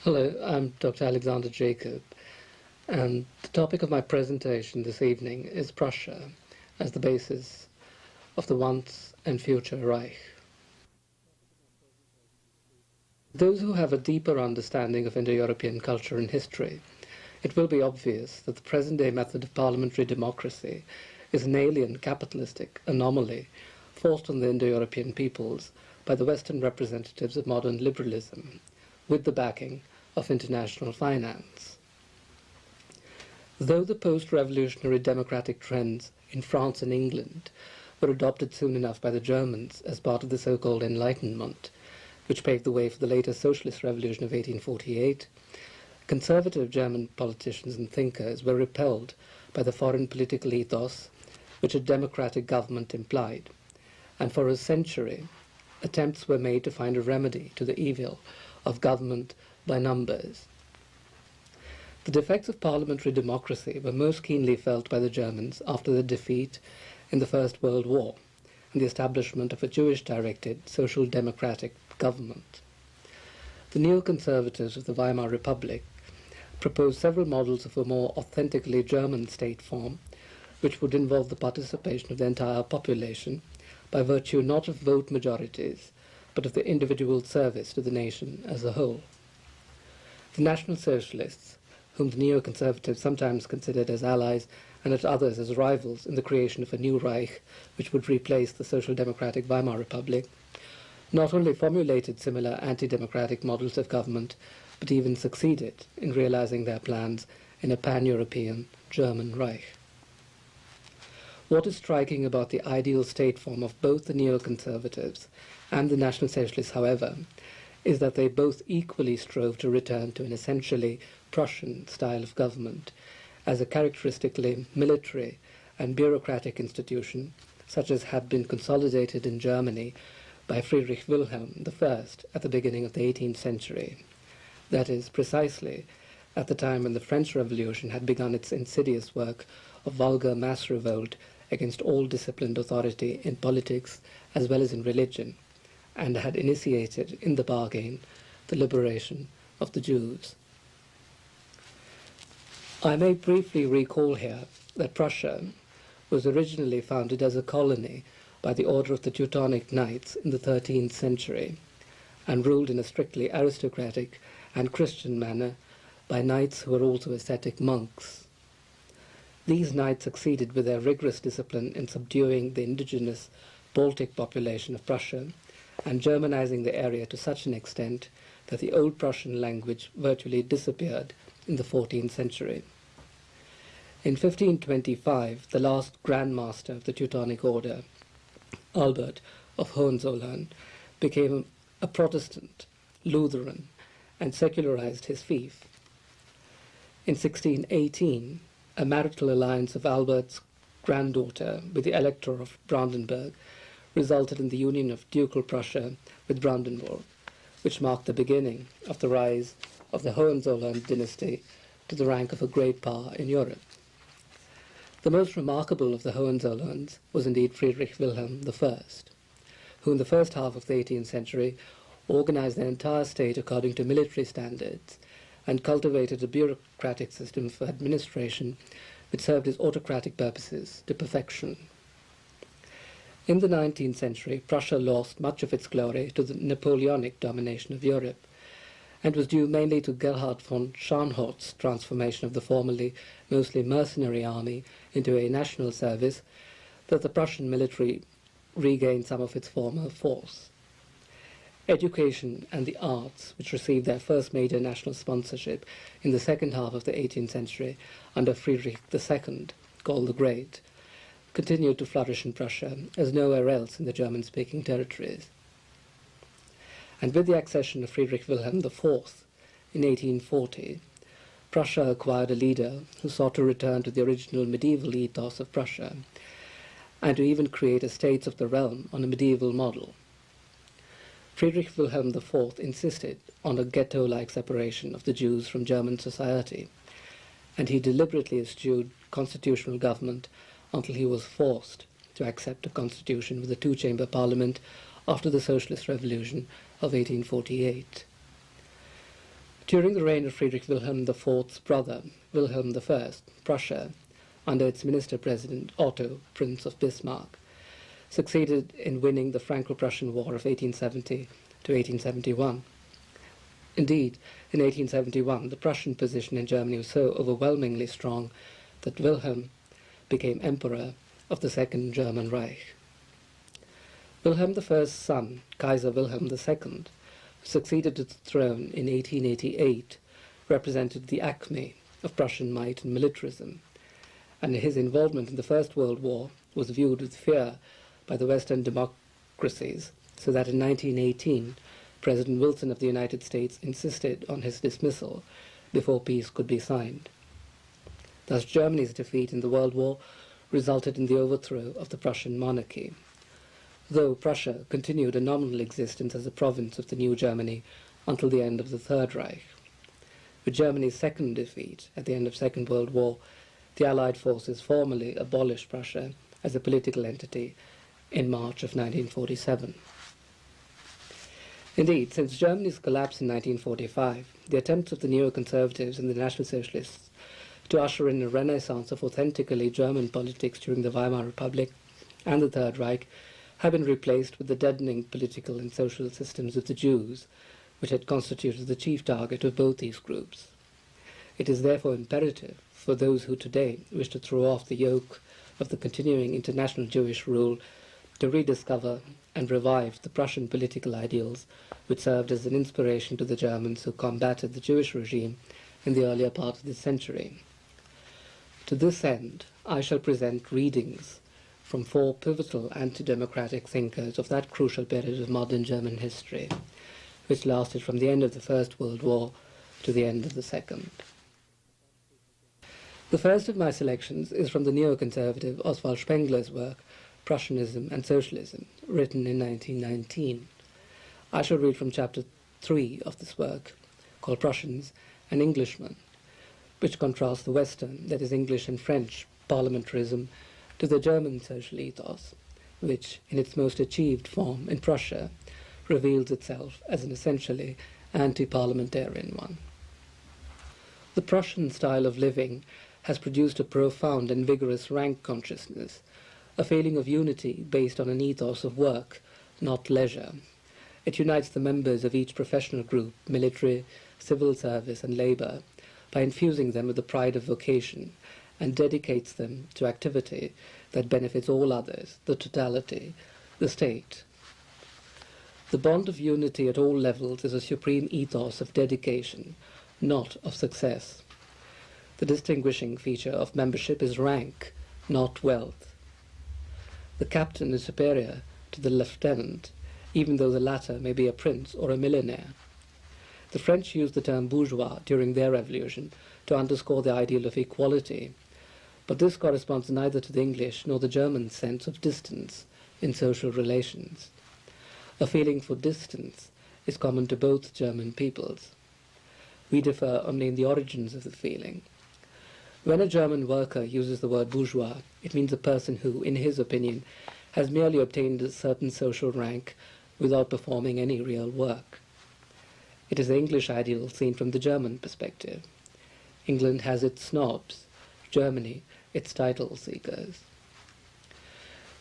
Hello, I'm Dr. Alexander Jacob, and the topic of my presentation this evening is Prussia as the basis of the once and future Reich. Those who have a deeper understanding of Indo-European culture and history, it will be obvious that the present-day method of parliamentary democracy is an alien capitalistic anomaly forced on the Indo-European peoples by the Western representatives of modern liberalism, with the backing of international finance. Though the post-revolutionary democratic trends in France and England were adopted soon enough by the Germans as part of the so-called Enlightenment, which paved the way for the later Socialist Revolution of 1848, conservative German politicians and thinkers were repelled by the foreign political ethos which a democratic government implied, and for a century attempts were made to find a remedy to the evil of government by numbers. The defects of parliamentary democracy were most keenly felt by the Germans after the defeat in the First World War and the establishment of a Jewish-directed social democratic government. The neoconservatives of the Weimar Republic proposed several models of a more authentically German state form, which would involve the participation of the entire population by virtue not of vote majorities, but of the individual service to the nation as a whole. The National Socialists, whom the neoconservatives sometimes considered as allies and at others as rivals in the creation of a new Reich which would replace the Social Democratic Weimar Republic, not only formulated similar anti-democratic models of government, but even succeeded in realizing their plans in a pan-European German Reich. What is striking about the ideal state form of both the neoconservatives and the National Socialists, however, is that they both equally strove to return to an essentially Prussian style of government as a characteristically military and bureaucratic institution, such as had been consolidated in Germany by Friedrich Wilhelm I at the beginning of the 18th century. That is, precisely at the time when the French Revolution had begun its insidious work of vulgar mass revolt against all disciplined authority in politics as well as in religion, and had initiated, in the bargain, the liberation of the Jews. I may briefly recall here that Prussia was originally founded as a colony by the order of the Teutonic Knights in the 13th century, and ruled in a strictly aristocratic and Christian manner by knights who were also ascetic monks. These knights succeeded with their rigorous discipline in subduing the indigenous Baltic population of Prussia and Germanizing the area to such an extent that the Old Prussian language virtually disappeared in the 14th century. In 1525, the last Grand Master of the Teutonic Order, Albert of Hohenzollern, became a Protestant, Lutheran, and secularized his fief. In 1618, a marital alliance of Albert's granddaughter with the Elector of Brandenburg resulted in the union of Ducal Prussia with Brandenburg, which marked the beginning of the rise of the Hohenzollern dynasty to the rank of a great power in Europe. The most remarkable of the Hohenzollerns was indeed Friedrich Wilhelm I, who in the first half of the 18th century organized their entire state according to military standards and cultivated a bureaucratic system of administration which served his autocratic purposes to perfection. In the 19th century, Prussia lost much of its glory to the Napoleonic domination of Europe, and was due mainly to Gerhard von Scharnhorst's transformation of the formerly mostly mercenary army into a national service that the Prussian military regained some of its former force. Education and the arts, which received their first major national sponsorship in the second half of the 18th century under Friedrich II, called the Great, continued to flourish in Prussia as nowhere else in the German-speaking territories. And with the accession of Friedrich Wilhelm IV in 1840, Prussia acquired a leader who sought to return to the original medieval ethos of Prussia, and to even create a States of the Realm on a medieval model. Friedrich Wilhelm IV insisted on a ghetto-like separation of the Jews from German society, and he deliberately eschewed constitutional government until he was forced to accept a constitution with a two-chamber parliament after the Socialist Revolution of 1848. During the reign of Friedrich Wilhelm IV's brother, Wilhelm I, Prussia, under its minister-president Otto, Prince of Bismarck, succeeded in winning the Franco-Prussian War of 1870 to 1871. Indeed, in 1871, the Prussian position in Germany was so overwhelmingly strong that Wilhelm became Emperor of the Second German Reich. Wilhelm I's son, Kaiser Wilhelm II, who succeeded to the throne in 1888, represented the acme of Prussian might and militarism, and his involvement in the First World War was viewed with fear by the Western democracies, so that in 1918, President Wilson of the United States insisted on his dismissal before peace could be signed. Thus, Germany's defeat in the World War resulted in the overthrow of the Prussian monarchy, though Prussia continued a nominal existence as a province of the new Germany until the end of the Third Reich. With Germany's second defeat at the end of the Second World War, the Allied forces formally abolished Prussia as a political entity in March of 1947. Indeed, since Germany's collapse in 1945, the attempts of the neoconservatives and the National Socialists to usher in a renaissance of authentically German politics during the Weimar Republic and the Third Reich have been replaced with the deadening political and social systems of the Jews, which had constituted the chief target of both these groups. It is therefore imperative for those who today wish to throw off the yoke of the continuing international Jewish rule to rediscover and revive the Prussian political ideals which served as an inspiration to the Germans who combated the Jewish regime in the earlier part of this century. To this end, I shall present readings from four pivotal anti-democratic thinkers of that crucial period of modern German history, which lasted from the end of the First World War to the end of the Second. The first of my selections is from the neoconservative Oswald Spengler's work, Prussianism and Socialism, written in 1919. I shall read from chapter 3 of this work, called Prussians and Englishmen, which contrasts the Western, that is English and French, parliamentarism to the German social ethos, which, in its most achieved form in Prussia, reveals itself as an essentially anti-parliamentarian one. The Prussian style of living has produced a profound and vigorous rank consciousness, a feeling of unity based on an ethos of work, not leisure. It unites the members of each professional group, military, civil service, and labour, by infusing them with the pride of vocation, and dedicates them to activity that benefits all others, the totality, the state. The bond of unity at all levels is a supreme ethos of dedication, not of success. The distinguishing feature of membership is rank, not wealth. The captain is superior to the lieutenant, even though the latter may be a prince or a millionaire. The French used the term bourgeois during their revolution to underscore the ideal of equality, but this corresponds neither to the English nor the German sense of distance in social relations. A feeling for distance is common to both German peoples. We differ only in the origins of the feeling. When a German worker uses the word bourgeois, it means a person who, in his opinion, has merely obtained a certain social rank without performing any real work. It is the English ideal seen from the German perspective. England has its snobs, Germany its title seekers.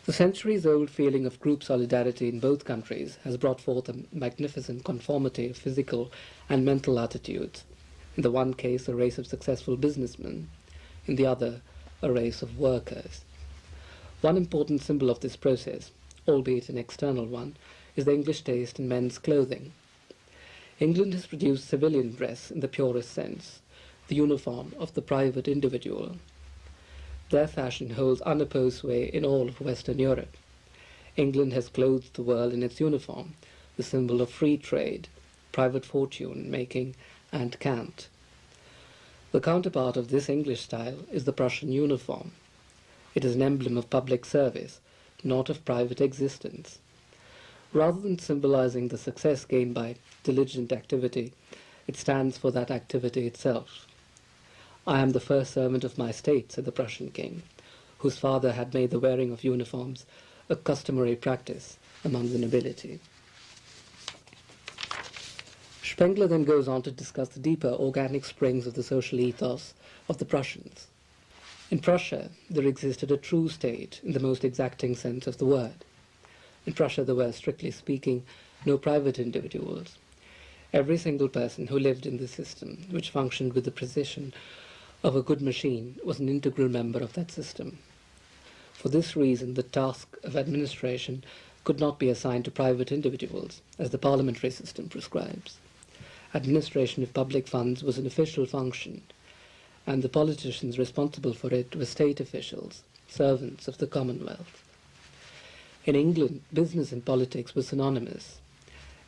The centuries-old feeling of group solidarity in both countries has brought forth a magnificent conformity of physical and mental attitudes. In the one case, a race of successful businessmen, in the other, a race of workers. One important symbol of this process, albeit an external one, is the English taste in men's clothing. England has produced civilian dress in the purest sense, the uniform of the private individual. Their fashion holds unopposed sway in all of Western Europe. England has clothed the world in its uniform, the symbol of free trade, private fortune-making, and cant. The counterpart of this English style is the Prussian uniform. It is an emblem of public service, not of private existence. Rather than symbolizing the success gained by diligent activity, it stands for that activity itself. I am the first servant of my state, said the Prussian king, whose father had made the wearing of uniforms a customary practice among the nobility. Spengler then goes on to discuss the deeper organic springs of the social ethos of the Prussians. In Prussia, there existed a true state in the most exacting sense of the word. In Prussia, there were, strictly speaking, no private individuals. Every single person who lived in the system, which functioned with the precision of a good machine, was an integral member of that system. For this reason, the task of administration could not be assigned to private individuals, as the parliamentary system prescribes. Administration of public funds was an official function, and the politicians responsible for it were state officials, servants of the Commonwealth. In England, business and politics were synonymous.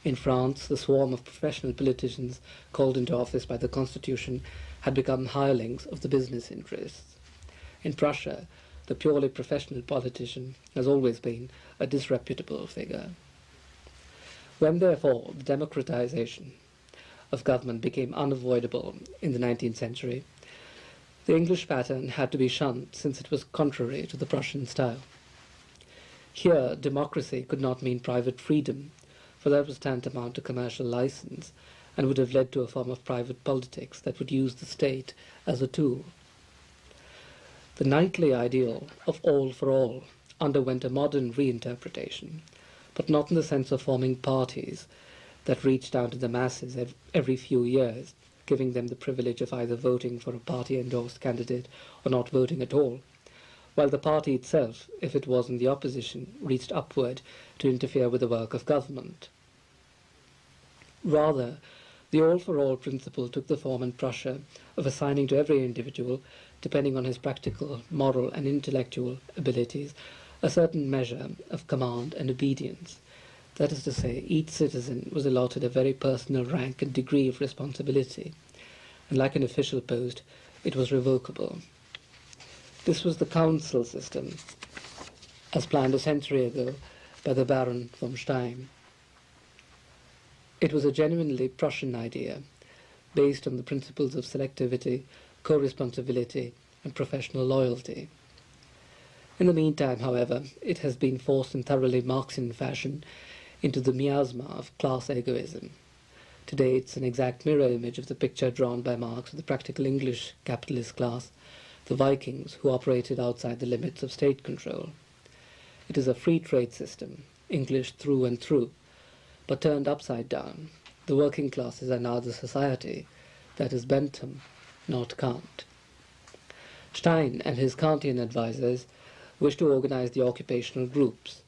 In France, the swarm of professional politicians called into office by the Constitution had become hirelings of the business interests. In Prussia, the purely professional politician has always been a disreputable figure. When, therefore, the democratization of government became unavoidable in the 19th century, the English pattern had to be shunned, since it was contrary to the Prussian style. Here, democracy could not mean private freedom, for that was tantamount to commercial license, and would have led to a form of private politics that would use the state as a tool. The knightly ideal of all for all underwent a modern reinterpretation, but not in the sense of forming parties that reached down to the masses every few years, giving them the privilege of either voting for a party-endorsed candidate or not voting at all, while the party itself, if it was in the opposition, reached upward to interfere with the work of government. Rather, the all-for-all principle took the form in Prussia of assigning to every individual, depending on his practical, moral, and intellectual abilities, a certain measure of command and obedience. That is to say, each citizen was allotted a very personal rank and degree of responsibility, and like an official post, it was revocable. This was the council system, as planned a century ago by the Baron von Stein. It was a genuinely Prussian idea, based on the principles of selectivity, co-responsibility, and professional loyalty. In the meantime, however, it has been forced in thoroughly Marxian fashion into the miasma of class egoism. Today it's an exact mirror image of the picture drawn by Marx of the practical English capitalist class, the Vikings who operated outside the limits of state control. It is a free trade system, English through and through, but turned upside down. The working classes are now the society that is Bentham, not Kant. Stein and his Kantian advisers wish to organize the occupational groups.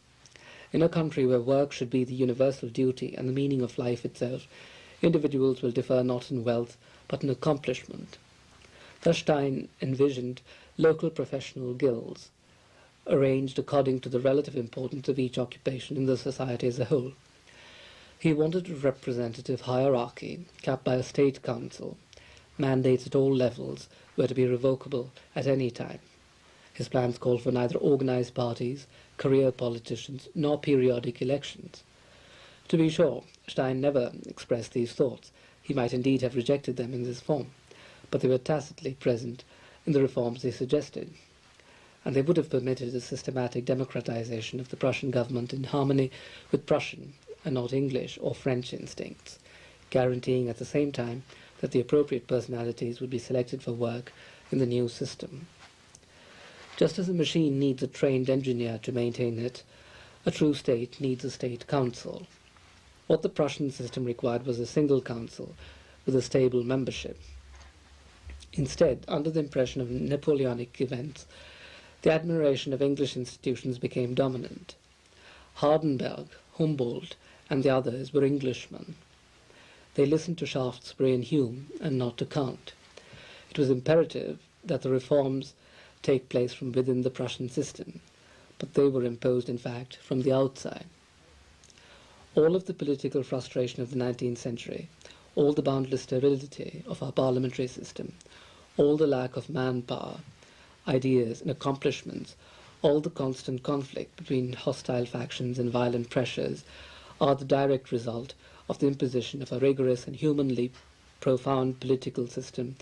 In a country where work should be the universal duty and the meaning of life itself, individuals will differ not in wealth, but in accomplishment. Thus Stein envisioned local professional guilds, arranged according to the relative importance of each occupation in the society as a whole. He wanted a representative hierarchy, capped by a state council. Mandates at all levels were to be revocable at any time. His plans called for neither organized parties, career politicians, nor periodic elections. To be sure, Stein never expressed these thoughts. He might indeed have rejected them in this form, but they were tacitly present in the reforms he suggested, and they would have permitted a systematic democratization of the Prussian government in harmony with Prussian and not English or French instincts, guaranteeing at the same time that the appropriate personalities would be selected for work in the new system. Just as a machine needs a trained engineer to maintain it, a true state needs a state council. What the Prussian system required was a single council with a stable membership. Instead, under the impression of Napoleonic events, the admiration of English institutions became dominant. Hardenberg, Humboldt, and the others were Englishmen. They listened to Shaftesbury and Hume, and not to Kant. It was imperative that the reforms take place from within the Prussian system, but they were imposed, in fact, from the outside. All of the political frustration of the 19th century, all the boundless sterility of our parliamentary system, all the lack of manpower, ideas and accomplishments, all the constant conflict between hostile factions and violent pressures are the direct result of the imposition of a rigorous and humanly profound political system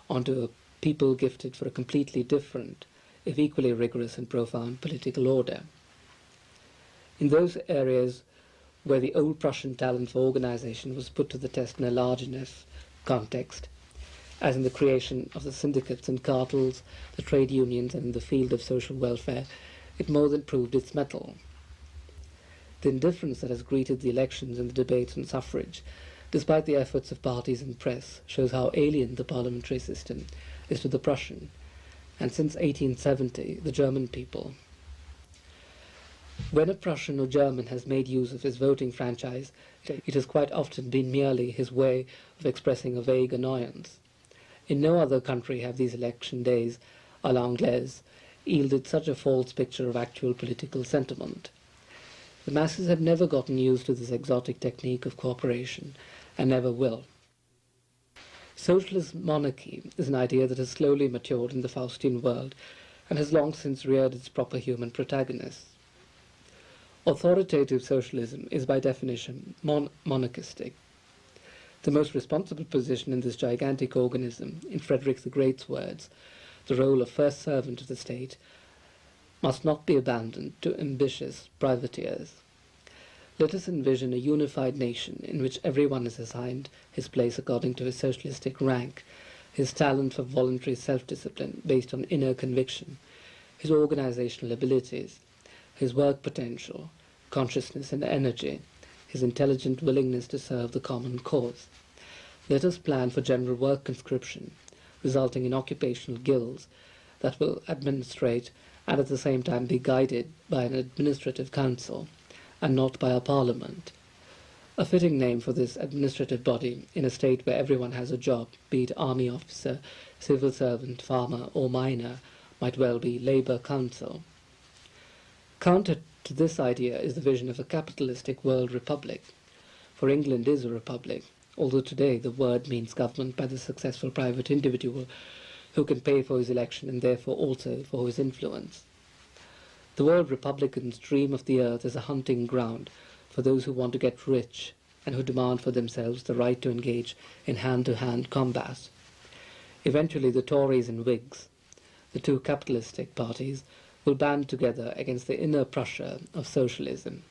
onto a people gifted for a completely different, if equally rigorous and profound, political order. In those areas where the old Prussian talent for organization was put to the test in a large enough context, as in the creation of the syndicates and cartels, the trade unions, and in the field of social welfare, it more than proved its mettle. The indifference that has greeted the elections and the debates on suffrage, despite the efforts of parties and press, shows how alien the parliamentary system is to the Prussian, and since 1870, the German people. When a Prussian or German has made use of his voting franchise, it has quite often been merely his way of expressing a vague annoyance. In no other country have these election days, à l'anglaise, yielded such a false picture of actual political sentiment. The masses have never gotten used to this exotic technique of cooperation, and never will. Socialist monarchy is an idea that has slowly matured in the Faustian world, and has long since reared its proper human protagonists. Authoritative socialism is by definition monarchistic. The most responsible position in this gigantic organism, in Frederick the Great's words, the role of first servant of the state, must not be abandoned to ambitious privateers. Let us envision a unified nation in which everyone is assigned his place according to his socialistic rank, his talent for voluntary self-discipline based on inner conviction, his organizational abilities, his work potential, consciousness and energy, his intelligent willingness to serve the common cause. Let us plan for general work conscription, resulting in occupational guilds that will administrate and at the same time be guided by an administrative council, and not by a parliament. A fitting name for this administrative body in a state where everyone has a job, be it army officer, civil servant, farmer or miner, might well be Labour Council. Counter to this idea is the vision of a capitalistic world republic, for England is a republic, although today the word means government by the successful private individual who can pay for his election and therefore also for his influence. The world republicans dream of the earth as a hunting ground for those who want to get rich and who demand for themselves the right to engage in hand-to-hand combat. Eventually the Tories and Whigs, the two capitalistic parties, will band together against the inner Prussia of socialism,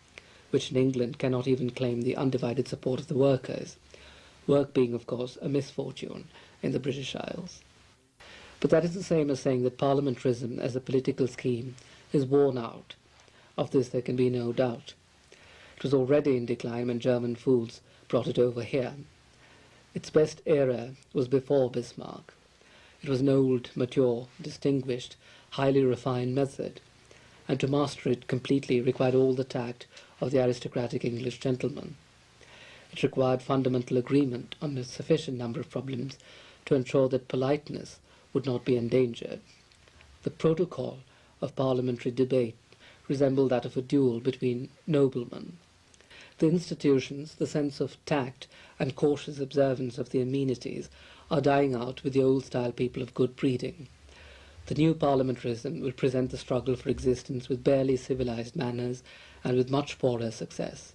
which in England cannot even claim the undivided support of the workers, work being, of course, a misfortune in the British Isles. But that is the same as saying that parliamentarism as a political scheme is worn out. Of this there can be no doubt. It was already in decline when German fools brought it over here. Its best era was before Bismarck. It was an old, mature, distinguished, highly refined method, and to master it completely required all the tact of the aristocratic English gentleman. It required fundamental agreement on a sufficient number of problems to ensure that politeness would not be endangered. The protocol of parliamentary debate resembled that of a duel between noblemen. The institutions, the sense of tact and cautious observance of the amenities are dying out with the old-style people of good breeding. The new parliamentarism will present the struggle for existence with barely civilized manners and with much poorer success.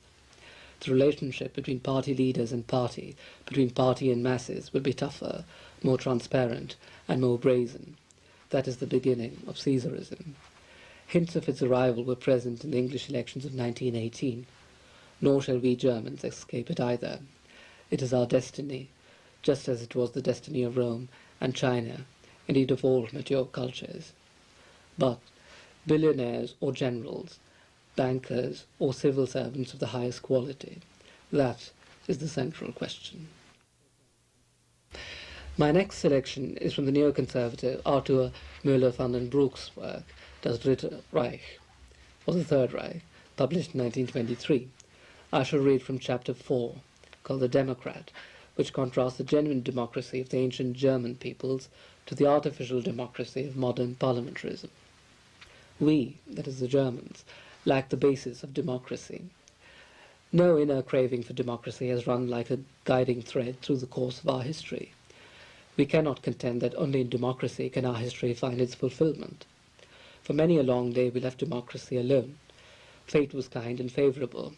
The relationship between party leaders and party, between party and masses, will be tougher, more transparent, and more brazen. That is the beginning of Caesarism. Hints of its arrival were present in the English elections of 1918, nor shall we Germans escape it either. It is our destiny, just as it was the destiny of Rome and China, indeed of all mature cultures. But billionaires or generals, bankers or civil servants of the highest quality, that is the central question. My next selection is from the neoconservative Arthur Moeller van den Broek's work, Das Dritte Reich, or the Third Reich, published in 1923. I shall read from chapter 4, called The Democrat, which contrasts the genuine democracy of the ancient German peoples to the artificial democracy of modern parliamentarism. We, that is the Germans, lack the basis of democracy. No inner craving for democracy has run like a guiding thread through the course of our history. We cannot contend that only in democracy can our history find its fulfillment. For many a long day we left democracy alone. Fate was kind and favourable.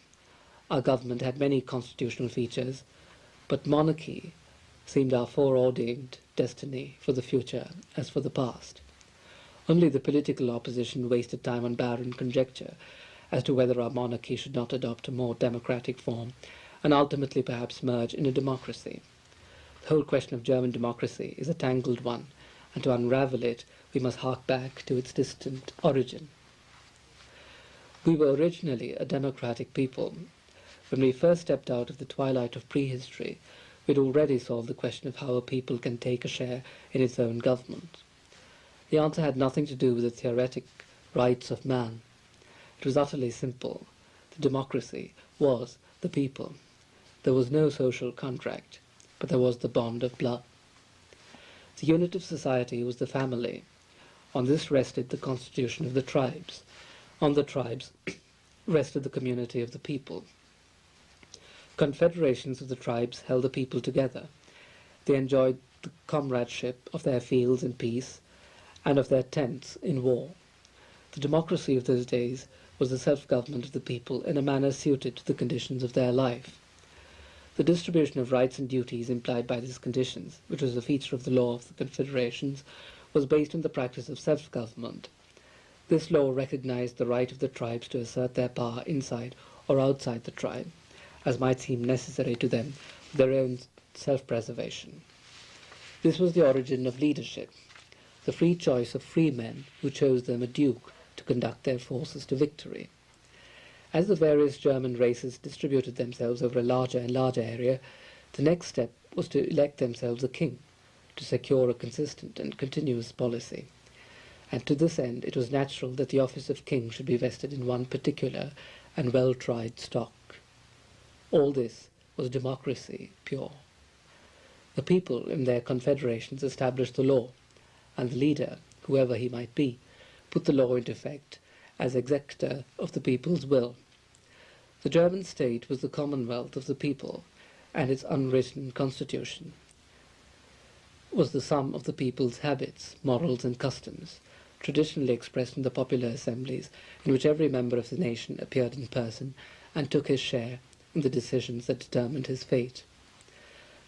Our government had many constitutional features, but monarchy seemed our foreordained destiny for the future as for the past. Only the political opposition wasted time on barren conjecture, as to whether our monarchy should not adopt a more democratic form and ultimately perhaps merge in a democracy. The whole question of German democracy is a tangled one, and to unravel it we must hark back to its distant origin. We were originally a democratic people. When we first stepped out of the twilight of prehistory, we had already solved the question of how a people can take a share in its own government. The answer had nothing to do with the theoretic rights of man. It was utterly simple. The democracy was the people. There was no social contract, but there was the bond of blood. The unit of society was the family. On this rested the constitution of the tribes. On the tribes rested the community of the people. Confederations of the tribes held the people together. They enjoyed the comradeship of their fields in peace and of their tents in war. The democracy of those days was the self-government of the people in a manner suited to the conditions of their life. The distribution of rights and duties implied by these conditions, which was a feature of the law of the confederations, was based on the practice of self-government. This law recognized the right of the tribes to assert their power inside or outside the tribe, as might seem necessary to them for their own self-preservation. This was the origin of leadership, the free choice of free men who chose them a duke to conduct their forces to victory. As the various German races distributed themselves over a larger and larger area, the next step was to elect themselves a king, to secure a consistent and continuous policy. And to this end it was natural that the office of king should be vested in one particular and well-tried stock. All this was democracy pure. The people in their confederations established the law, and the leader, whoever he might be, put the law into effect as executor of the people's will. The German state was the commonwealth of the people, and its unwritten constitution was the sum of the people's habits, morals, and customs, traditionally expressed in the popular assemblies in which every member of the nation appeared in person and took his share in the decisions that determined his fate.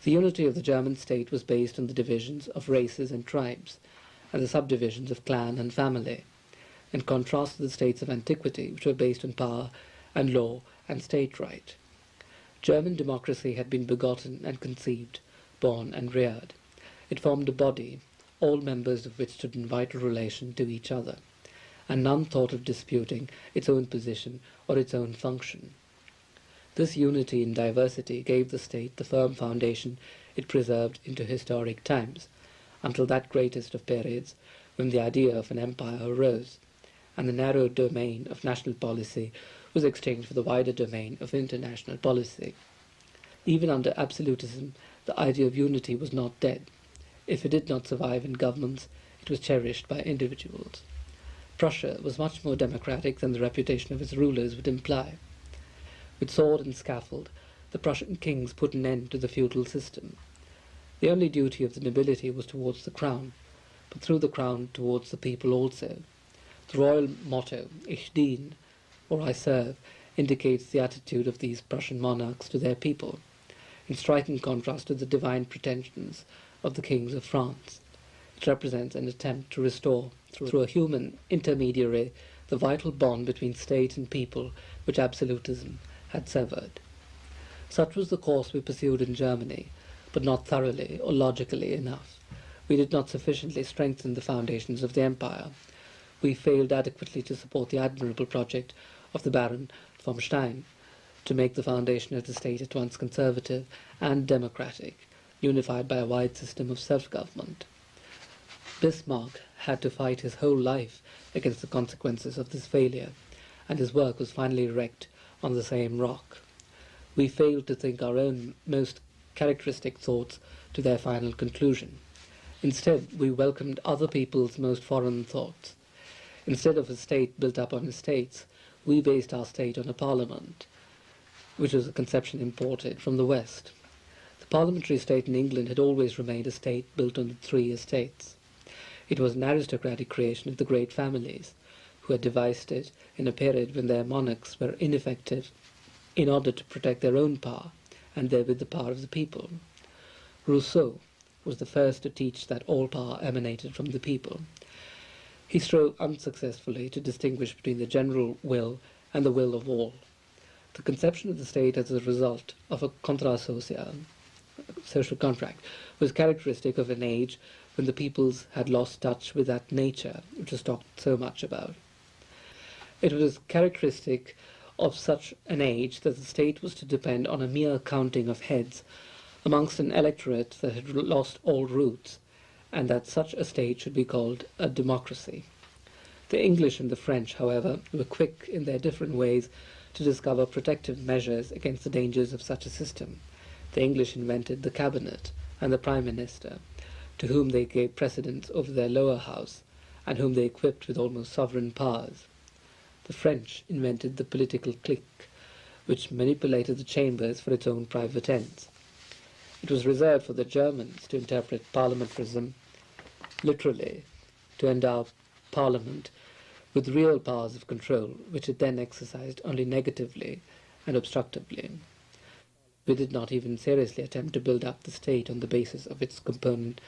The unity of the German state was based on the divisions of races and tribes, and the subdivisions of clan and family, in contrast to the states of antiquity, which were based on power and law and state right. German democracy had been begotten and conceived, born and reared. It formed a body, all members of which stood in vital relation to each other, and none thought of disputing its own position or its own function. This unity in diversity gave the state the firm foundation it preserved into historic times, until that greatest of periods when the idea of an empire arose, and the narrow domain of national policy was exchanged for the wider domain of international policy. Even under absolutism, the idea of unity was not dead. If it did not survive in governments, it was cherished by individuals. Prussia was much more democratic than the reputation of its rulers would imply. With sword and scaffold, the Prussian kings put an end to the feudal system. The only duty of the nobility was towards the crown, but through the crown towards the people also. The royal motto, Ich dien, or I serve, indicates the attitude of these Prussian monarchs to their people, in striking contrast to the divine pretensions of the kings of France. It represents an attempt to restore, through a human intermediary, the vital bond between state and people which absolutism had severed. Such was the course we pursued in Germany, but not thoroughly or logically enough. We did not sufficiently strengthen the foundations of the empire. We failed adequately to support the admirable project of the Baron von Stein to make the foundation of the state at once conservative and democratic, unified by a wide system of self-government. Bismarck had to fight his whole life against the consequences of this failure, and his work was finally wrecked on the same rock. We failed to think our own most characteristic thoughts to their final conclusion. Instead, we welcomed other people's most foreign thoughts. Instead of a state built up on estates, we based our state on a parliament, which was a conception imported from the West. The parliamentary state in England had always remained a state built on the 3 estates. It was an aristocratic creation of the great families, who had devised it in a period when their monarchs were ineffective in order to protect their own power, and therewith the power of the people. Rousseau was the first to teach that all power emanated from the people. He strove unsuccessfully to distinguish between the general will and the will of all. The conception of the state as a result of a contrat social, social contract, was characteristic of an age when the peoples had lost touch with that nature which was talked so much about. It was characteristic of such an age that the state was to depend on a mere counting of heads amongst an electorate that had lost all roots, and that such a state should be called a democracy. The English and the French, however, were quick in their different ways to discover protective measures against the dangers of such a system. The English invented the cabinet and the prime minister, to whom they gave precedence over their lower house, and whom they equipped with almost sovereign powers. The French invented the political clique, which manipulated the chambers for its own private ends. It was reserved for the Germans to interpret parliamentarism literally, to endow Parliament with real powers of control, which it then exercised only negatively and obstructively. We did not even seriously attempt to build up the state on the basis of its component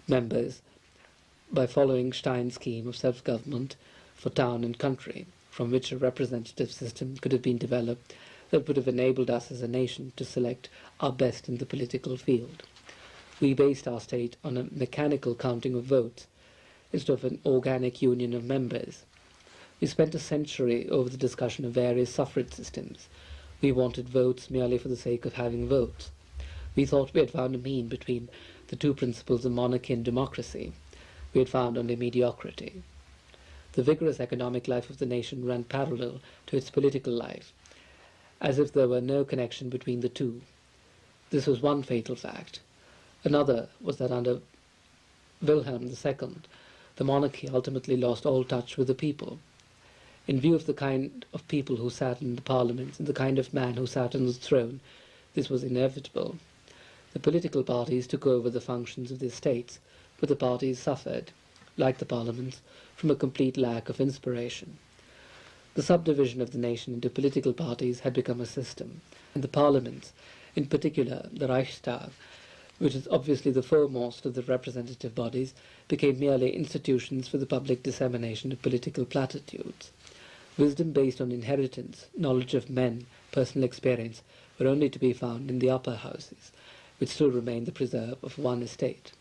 members by following Stein's scheme of self-government for town and country, from which a representative system could have been developed that would have enabled us as a nation to select our best in the political field. We based our state on a mechanical counting of votes instead of an organic union of members. We spent a century over the discussion of various suffrage systems. We wanted votes merely for the sake of having votes. We thought we had found a mean between the two principles of monarchy and democracy. We had found only mediocrity. The vigorous economic life of the nation ran parallel to its political life, as if there were no connection between the two. This was one fatal fact. Another was that under Wilhelm II, the monarchy ultimately lost all touch with the people. In view of the kind of people who sat in the parliaments and the kind of man who sat on the throne, this was inevitable. The political parties took over the functions of the states, but the parties suffered, like the parliaments, from a complete lack of inspiration. The subdivision of the nation into political parties had become a system, and the parliaments, in particular the Reichstag, which is obviously the foremost of the representative bodies, became merely institutions for the public dissemination of political platitudes. Wisdom based on inheritance, knowledge of men, personal experience, were only to be found in the upper houses, which still remained the preserve of one estate.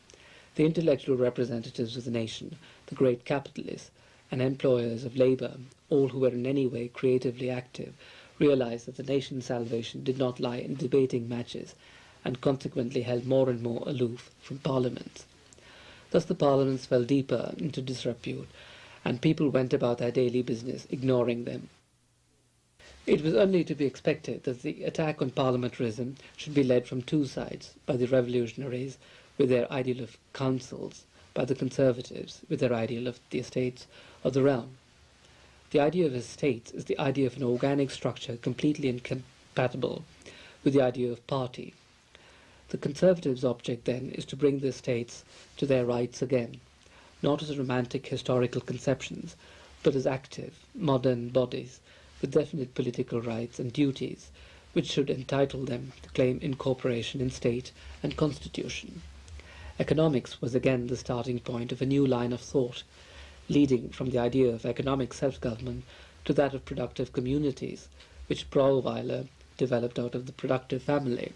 The intellectual representatives of the nation, the great capitalists, and employers of labour, all who were in any way creatively active, realized that the nation's salvation did not lie in debating matches, and consequently held more and more aloof from parliaments. Thus the parliaments fell deeper into disrepute, and people went about their daily business, ignoring them. It was only to be expected that the attack on parliamentarism should be led from two sides, by the revolutionaries with their ideal of councils, by the conservatives with their ideal of the estates of the realm. The idea of estates is the idea of an organic structure completely incompatible with the idea of party. The conservatives' object, then, is to bring the estates to their rights again, not as romantic historical conceptions, but as active, modern bodies with definite political rights and duties, which should entitle them to claim incorporation in state and constitution. Economics was again the starting point of a new line of thought, leading from the idea of economic self-government to that of productive communities, which Bauweiler developed out of the productive family.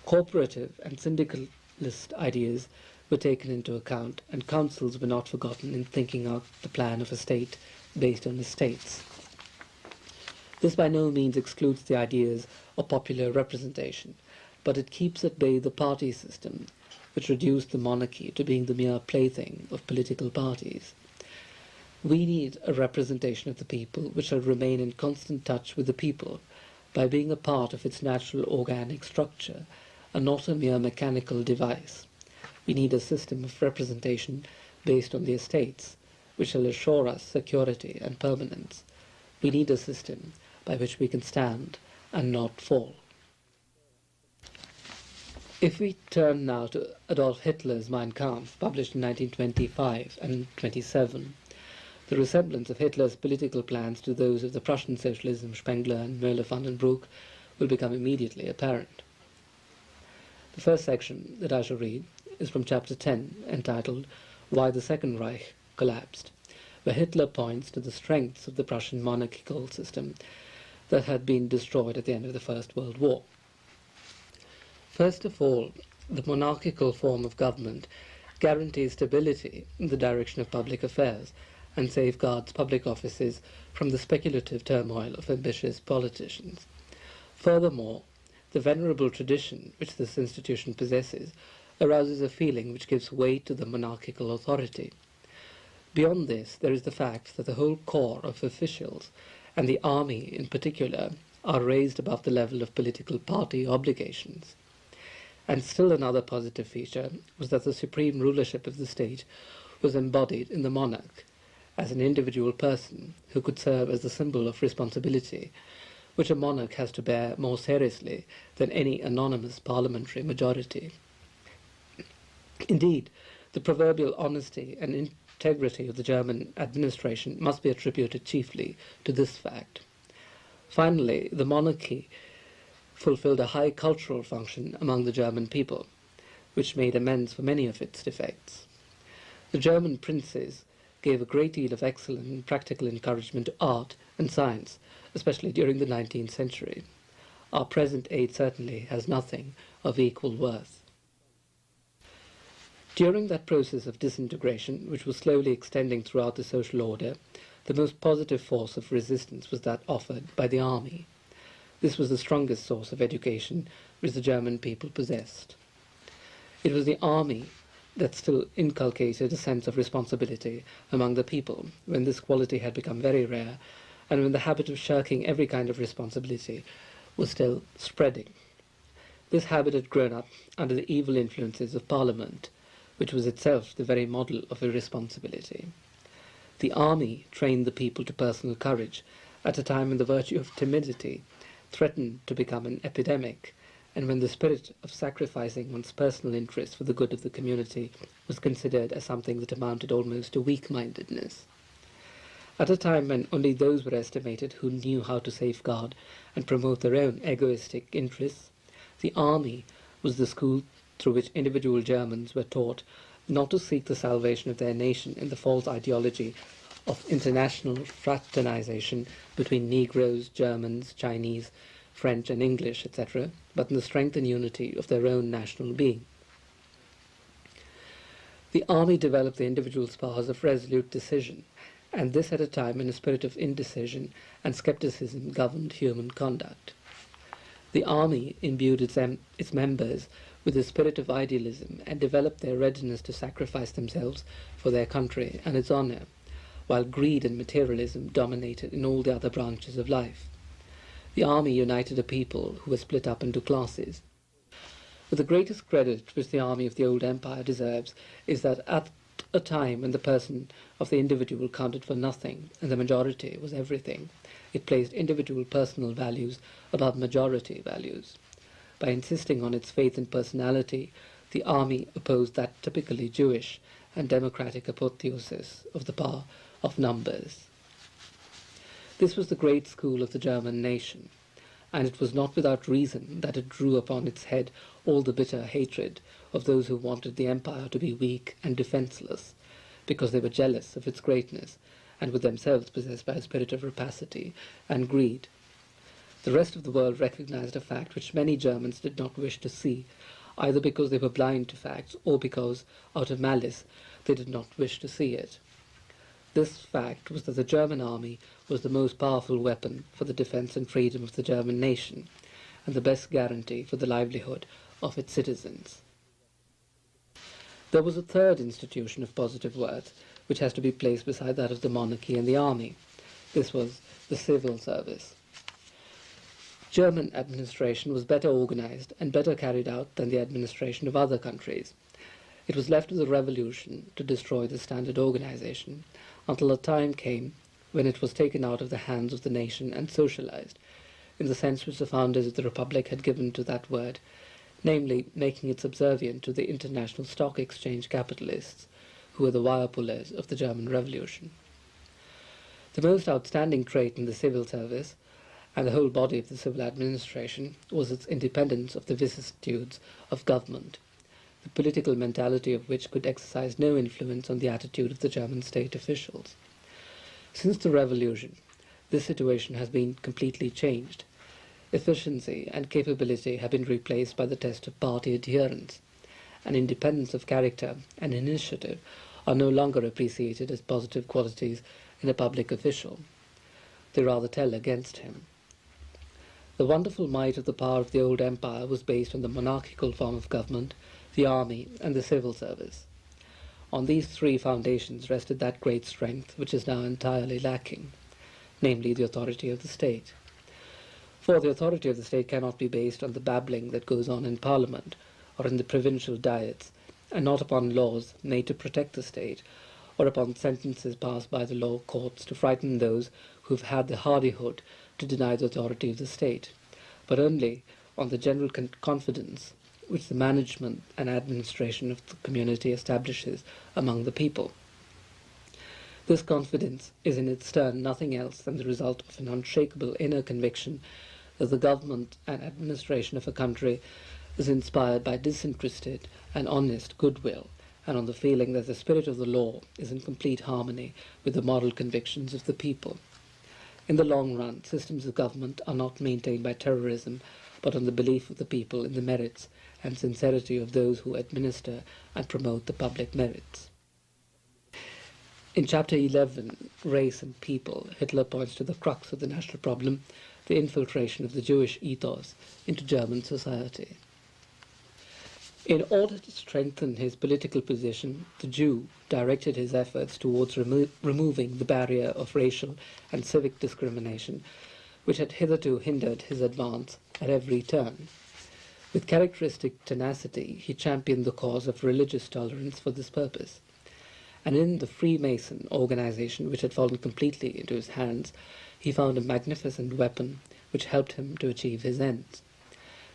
Cooperative and syndicalist ideas were taken into account, and councils were not forgotten in thinking out the plan of a state based on estates. This by no means excludes the ideas of popular representation, but it keeps at bay the party system, which reduced the monarchy to being the mere plaything of political parties. We need a representation of the people which shall remain in constant touch with the people by being a part of its natural organic structure, and not a mere mechanical device. We need a system of representation based on the estates, which shall assure us security and permanence. We need a system by which we can stand and not fall. If we turn now to Adolf Hitler's Mein Kampf, published in 1925 and 27, the resemblance of Hitler's political plans to those of the Prussian socialism Spengler and Moeller and Bruck will become immediately apparent. The first section that I shall read is from chapter 10, entitled Why the Second Reich Collapsed, where Hitler points to the strengths of the Prussian monarchical system that had been destroyed at the end of the First World War. First of all, the monarchical form of government guarantees stability in the direction of public affairs and safeguards public offices from the speculative turmoil of ambitious politicians. Furthermore, the venerable tradition which this institution possesses arouses a feeling which gives weight to the monarchical authority. Beyond this, there is the fact that the whole corps of officials, and the army in particular, are raised above the level of political party obligations. And still another positive feature was that the supreme rulership of the state was embodied in the monarch as an individual person who could serve as the symbol of responsibility, which a monarch has to bear more seriously than any anonymous parliamentary majority. Indeed, the proverbial honesty and integrity of the German administration must be attributed chiefly to this fact. Finally, the monarchy fulfilled a high cultural function among the German people, which made amends for many of its defects. The German princes gave a great deal of excellent and practical encouragement to art and science, especially during the 19th century. Our present aid certainly has nothing of equal worth. During that process of disintegration, which was slowly extending throughout the social order, the most positive force of resistance was that offered by the army. This was the strongest source of education which the German people possessed. It was the army that still inculcated a sense of responsibility among the people, when this quality had become very rare, and when the habit of shirking every kind of responsibility was still spreading. This habit had grown up under the evil influences of Parliament, which was itself the very model of irresponsibility. The army trained the people to personal courage at a time when the virtue of timidity threatened to become an epidemic, and when the spirit of sacrificing one's personal interest for the good of the community was considered as something that amounted almost to weak-mindedness. At a time when only those were estimated who knew how to safeguard and promote their own egoistic interests, the army was the school through which individual Germans were taught not to seek the salvation of their nation in the false ideology of international fraternization between Negroes, Germans, Chinese, French and English, etc., but in the strength and unity of their own national being. The army developed the individual's powers of resolute decision, and this at a time when a spirit of indecision and skepticism governed human conduct. The army imbued its members with a spirit of idealism and developed their readiness to sacrifice themselves for their country and its honor, while greed and materialism dominated in all the other branches of life. The army united a people who were split up into classes. But the greatest credit which the army of the old empire deserves is that at a time when the person of the individual counted for nothing and the majority was everything, it placed individual personal values above majority values. By insisting on its faith and personality, the army opposed that typically Jewish and democratic apotheosis of the power of numbers. This was the great school of the German nation, and it was not without reason that it drew upon its head all the bitter hatred of those who wanted the empire to be weak and defenceless, because they were jealous of its greatness, and were themselves possessed by a spirit of rapacity and greed. The rest of the world recognized a fact which many Germans did not wish to see, either because they were blind to facts or because, out of malice, they did not wish to see it. This fact was that the German army was the most powerful weapon for the defense and freedom of the German nation, and the best guarantee for the livelihood of its citizens. There was a third institution of positive worth, which has to be placed beside that of the monarchy and the army. This was the civil service. German administration was better organized and better carried out than the administration of other countries. It was left to the revolution to destroy the standard organization, until a time came when it was taken out of the hands of the nation and socialized, in the sense which the founders of the Republic had given to that word, namely making it subservient to the international stock exchange capitalists, who were the wire pullers of the German Revolution. The most outstanding trait in the civil service, and the whole body of the civil administration, was its independence of the vicissitudes of government, the political mentality of which could exercise no influence on the attitude of the German state officials. Since the revolution, this situation has been completely changed. Efficiency and capability have been replaced by the test of party adherence, and independence of character and initiative are no longer appreciated as positive qualities in a public official. They rather tell against him. The wonderful might of the power of the old empire was based on the monarchical form of government, the army, and the civil service. On these three foundations rested that great strength which is now entirely lacking, namely the authority of the state. For the authority of the state cannot be based on the babbling that goes on in Parliament or in the provincial diets, and not upon laws made to protect the state, or upon sentences passed by the law courts to frighten those who have had the hardihood to deny the authority of the state, but only on the general confidence which the management and administration of the community establishes among the people. This confidence is in its turn nothing else than the result of an unshakable inner conviction that the government and administration of a country is inspired by disinterested and honest goodwill, and on the feeling that the spirit of the law is in complete harmony with the moral convictions of the people. In the long run, systems of government are not maintained by terrorism, but on the belief of the people in the merits and sincerity of those who administer and promote the public merits. In Chapter 11, Race and People, Hitler points to the crux of the national problem, the infiltration of the Jewish ethos into German society. In order to strengthen his political position, the Jew directed his efforts towards removing the barrier of racial and civic discrimination, which had hitherto hindered his advance at every turn. With characteristic tenacity, he championed the cause of religious tolerance for this purpose. And in the Freemason organization, which had fallen completely into his hands, he found a magnificent weapon which helped him to achieve his ends.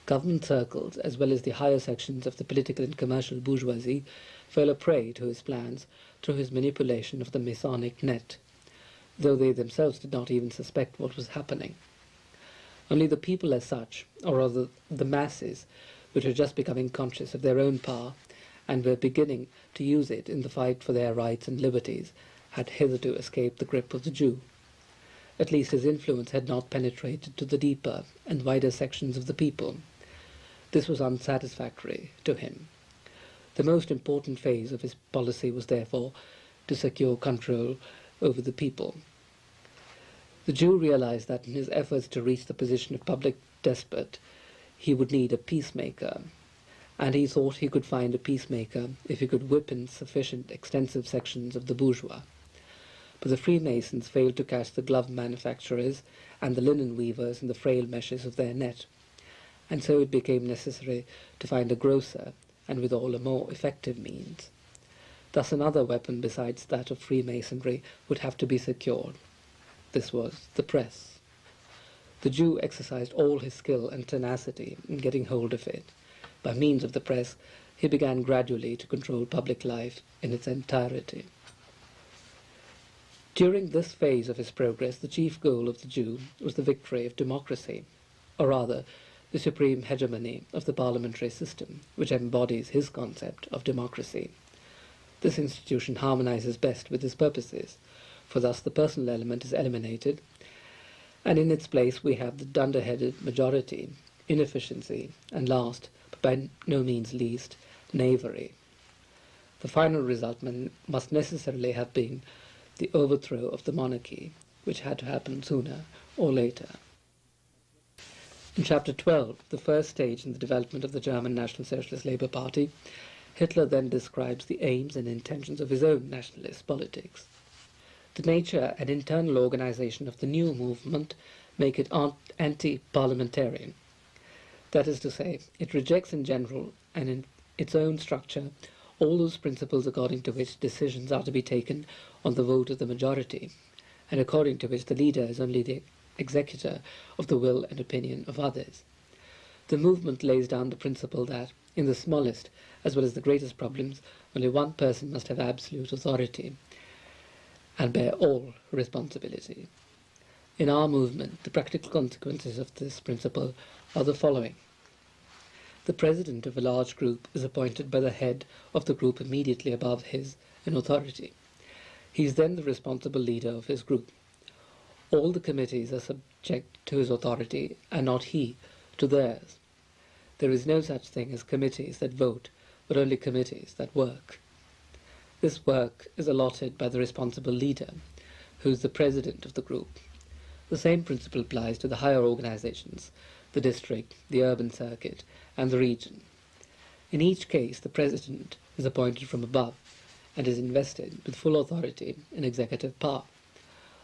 Government circles, as well as the higher sections of the political and commercial bourgeoisie, fell a prey to his plans through his manipulation of the Masonic net, though they themselves did not even suspect what was happening. Only the people as such, or rather the masses, which were just becoming conscious of their own power and were beginning to use it in the fight for their rights and liberties, had hitherto escaped the grip of the Jew. At least his influence had not penetrated to the deeper and wider sections of the people. This was unsatisfactory to him. The most important phase of his policy was therefore to secure control over the people. The Jew realized that in his efforts to reach the position of public despot, he would need a peacemaker, and he thought he could find a peacemaker if he could whip in sufficient extensive sections of the bourgeois. But the Freemasons failed to catch the glove manufacturers and the linen weavers in the frail meshes of their net, and so it became necessary to find a grosser and withal a more effective means. Thus another weapon besides that of Freemasonry would have to be secured. This was the press. The Jew exercised all his skill and tenacity in getting hold of it. By means of the press, he began gradually to control public life in its entirety. During this phase of his progress, the chief goal of the Jew was the victory of democracy, or rather, the supreme hegemony of the parliamentary system, which embodies his concept of democracy. This institution harmonizes best with his purposes, for thus the personal element is eliminated, and in its place we have the dunderheaded majority, inefficiency, and last, but by no means least, knavery. The final result must necessarily have been the overthrow of the monarchy, which had to happen sooner or later. In Chapter 12, the first stage in the development of the German National Socialist Labour Party, Hitler then describes the aims and intentions of his own nationalist politics. The nature and internal organization of the new movement make it anti-parliamentarian. That is to say, it rejects in general and in its own structure all those principles according to which decisions are to be taken on the vote of the majority, and according to which the leader is only the executor of the will and opinion of others. The movement lays down the principle that, in the smallest as well as the greatest problems, only one person must have absolute authority and bear all responsibility. In our movement, the practical consequences of this principle are the following. The president of a large group is appointed by the head of the group immediately above his in authority. He is then the responsible leader of his group. All the committees are subject to his authority, and not he to theirs. There is no such thing as committees that vote, but only committees that work. This work is allotted by the responsible leader, who is the president of the group. The same principle applies to the higher organizations, the district, the urban circuit, and the region. In each case, the president is appointed from above and is invested with full authority and executive power.